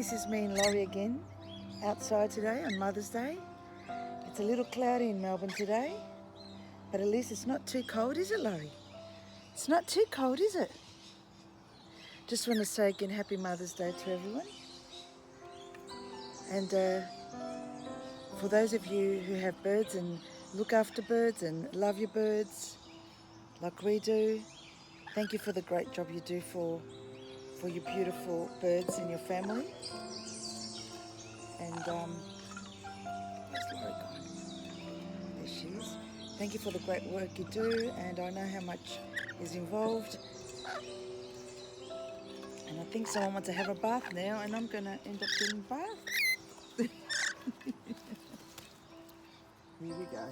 this is me and Laurie again, outside today on Mother's Day. It's a little cloudy in Melbourne today, but at least it's not too cold, is it, Laurie? It's not too cold, is it? Just want to say again, Happy Mother's Day to everyone. And for those of you who have birds and look after birds and love your birds like we do, thank you for the great job you do for your beautiful birds and your family. And where's Laurie gone? There she is. Thank you for the great work you do, and I know how much is involved. And I think someone wants to have a bath now, and I'm going to end up getting a bath. Here we go.